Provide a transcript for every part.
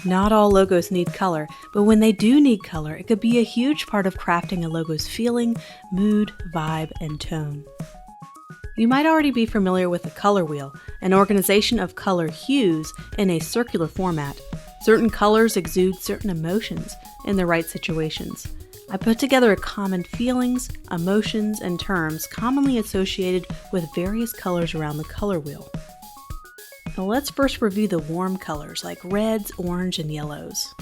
Not all logos need color, but when they do need color, it could be a huge part of crafting a logo's feeling, mood, vibe, and tone. You might already be familiar with the color wheel, an organization of color hues in a circular format. Certain colors exude certain emotions in the right situations. I put together a common feelings, emotions, and terms commonly associated with various colors around the color wheel. Now let's first review the warm colors like reds, orange, and yellows.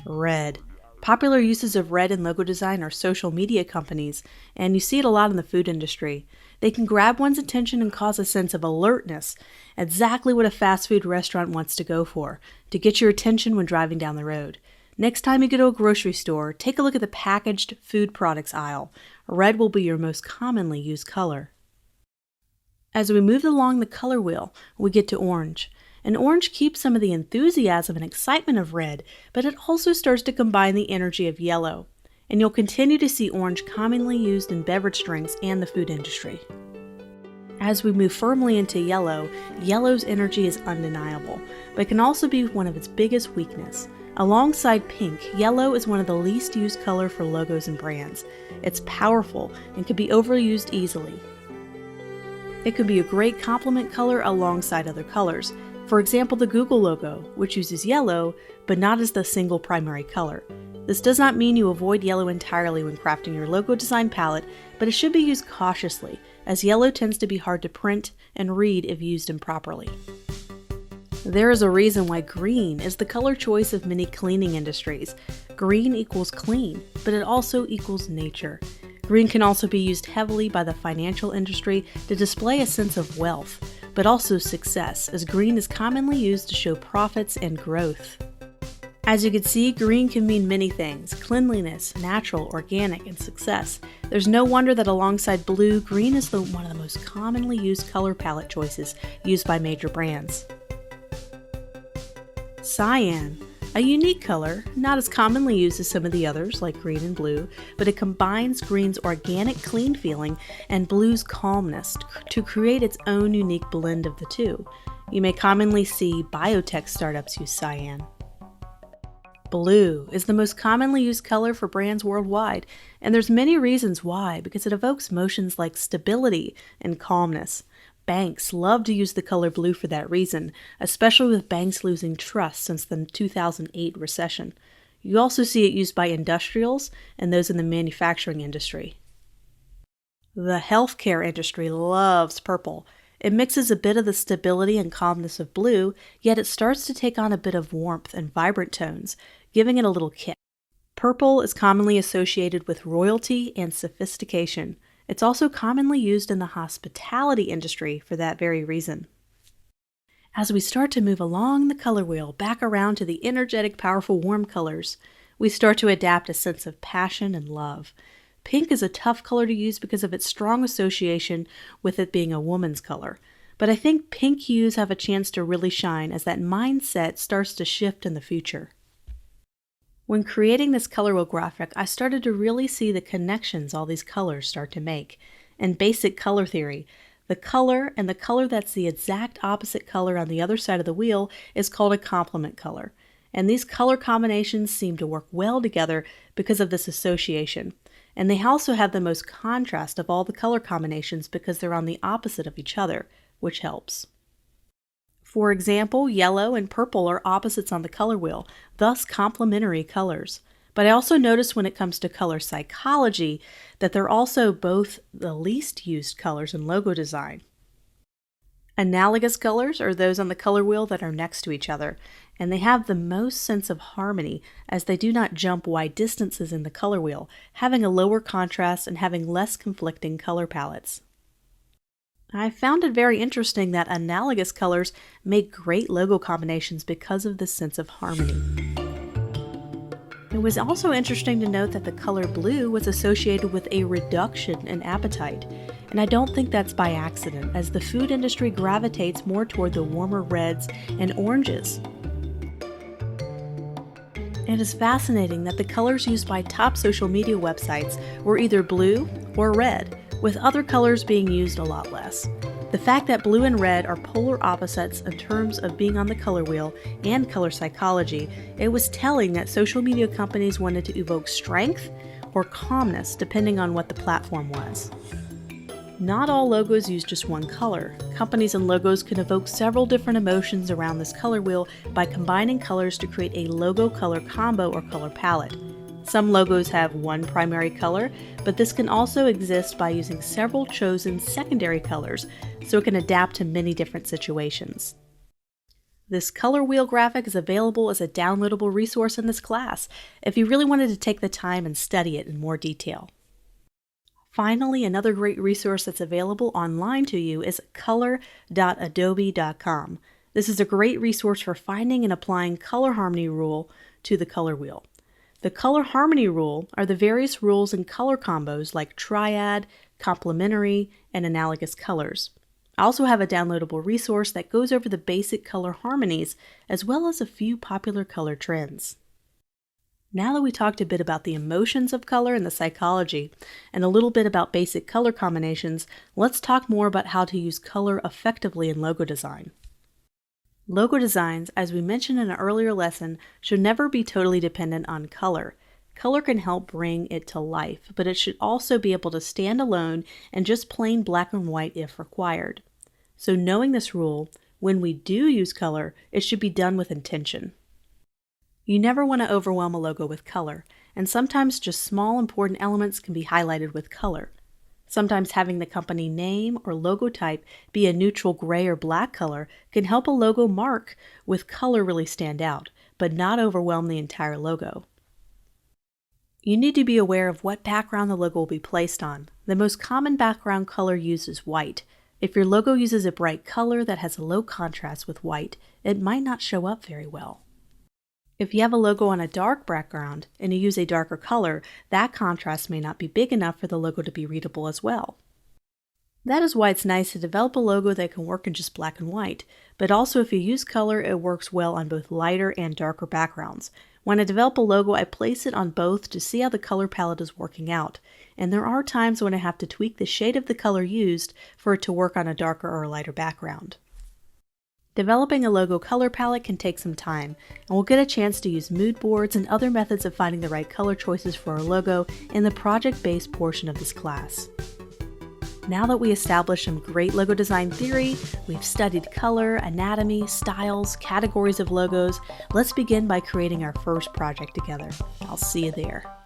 Red. Popular uses of red in logo design are social media companies, and you see it a lot in the food industry. They can grab one's attention and cause a sense of alertness, exactly what a fast food restaurant wants to go for, to get your attention when driving down the road. Next time you go to a grocery store, take a look at the packaged food products aisle. Red will be your most commonly used color. As we move along the color wheel, we get to orange. And orange keeps some of the enthusiasm and excitement of red, but it also starts to combine the energy of yellow. And you'll continue to see orange commonly used in beverage drinks and the food industry. As we move firmly into yellow, yellow's energy is undeniable, but can also be one of its biggest weaknesses. Alongside pink, yellow is one of the least used color for logos and brands. It's powerful and can be overused easily. It could be a great complement color alongside other colors. For example, the Google logo, which uses yellow, but not as the single primary color. This does not mean you avoid yellow entirely when crafting your logo design palette, but it should be used cautiously, as yellow tends to be hard to print and read if used improperly. There is a reason why green is the color choice of many cleaning industries. Green equals clean, but it also equals nature. Green can also be used heavily by the financial industry to display a sense of wealth, but also success, as green is commonly used to show profits and growth. As you can see, green can mean many things: cleanliness, natural, organic, and success. There's no wonder that alongside blue, green is one of the most commonly used color palette choices used by major brands. Cyan. A unique color, not as commonly used as some of the others like green and blue, but it combines green's organic clean feeling and blue's calmness to create its own unique blend of the two. You may commonly see biotech startups use cyan. Blue is the most commonly used color for brands worldwide, and there's many reasons why, because it evokes emotions like stability and calmness. Banks love to use the color blue for that reason, especially with banks losing trust since the 2008 recession. You also see it used by industrials and those in the manufacturing industry. The healthcare industry loves purple. It mixes a bit of the stability and calmness of blue, yet it starts to take on a bit of warmth and vibrant tones, giving it a little kick. Purple is commonly associated with royalty and sophistication. It's also commonly used in the hospitality industry for that very reason. As we start to move along the color wheel back around to the energetic, powerful, warm colors, we start to adapt a sense of passion and love. Pink is a tough color to use because of its strong association with it being a woman's color, but I think pink hues have a chance to really shine as that mindset starts to shift in the future. When creating this color wheel graphic, I started to really see the connections all these colors start to make. In basic color theory, the color and the color that's the exact opposite color on the other side of the wheel is called a complement color. And these color combinations seem to work well together because of this association. And they also have the most contrast of all the color combinations because they're on the opposite of each other, which helps. For example, yellow and purple are opposites on the color wheel, thus complementary colors. But I also noticed when it comes to color psychology that they're also both the least used colors in logo design. Analogous colors are those on the color wheel that are next to each other, and they have the most sense of harmony as they do not jump wide distances in the color wheel, having a lower contrast and having less conflicting color palettes. I found it very interesting that analogous colors make great logo combinations because of this sense of harmony. It was also interesting to note that the color blue was associated with a reduction in appetite, and I don't think that's by accident, as the food industry gravitates more toward the warmer reds and oranges. It is fascinating that the colors used by top social media websites were either blue or red, with other colors being used a lot less. The fact that blue and red are polar opposites in terms of being on the color wheel and color psychology, it was telling that social media companies wanted to evoke strength or calmness depending on what the platform was. Not all logos use just one color. Companies and logos can evoke several different emotions around this color wheel by combining colors to create a logo color combo or color palette. Some logos have one primary color, but this can also exist by using several chosen secondary colors, so it can adapt to many different situations. This color wheel graphic is available as a downloadable resource in this class if you really wanted to take the time and study it in more detail. Finally, another great resource that's available online to you is color.adobe.com. This is a great resource for finding and applying color harmony rule to the color wheel. The color harmony rule are the various rules and color combos like triad, complementary, and analogous colors. I also have a downloadable resource that goes over the basic color harmonies as well as a few popular color trends. Now that we talked a bit about the emotions of color and the psychology, and a little bit about basic color combinations, let's talk more about how to use color effectively in logo design. Logo designs, as we mentioned in an earlier lesson, should never be totally dependent on color. Color can help bring it to life, but it should also be able to stand alone and just plain black and white if required. So knowing this rule, when we do use color, it should be done with intention. You never want to overwhelm a logo with color, and sometimes just small important elements can be highlighted with color. Sometimes having the company name or logo type be a neutral gray or black color can help a logo mark with color really stand out, but not overwhelm the entire logo. You need to be aware of what background the logo will be placed on. The most common background color used is white. If your logo uses a bright color that has a low contrast with white, it might not show up very well. If you have a logo on a dark background and you use a darker color, that contrast may not be big enough for the logo to be readable as well. That is why it's nice to develop a logo that can work in just black and white, but also if you use color, it works well on both lighter and darker backgrounds. When I develop a logo, I place it on both to see how the color palette is working out, and there are times when I have to tweak the shade of the color used for it to work on a darker or lighter background. Developing a logo color palette can take some time, and we'll get a chance to use mood boards and other methods of finding the right color choices for our logo in the project-based portion of this class. Now that we established some great logo design theory, we've studied color, anatomy, styles, categories of logos, let's begin by creating our first project together. I'll see you there.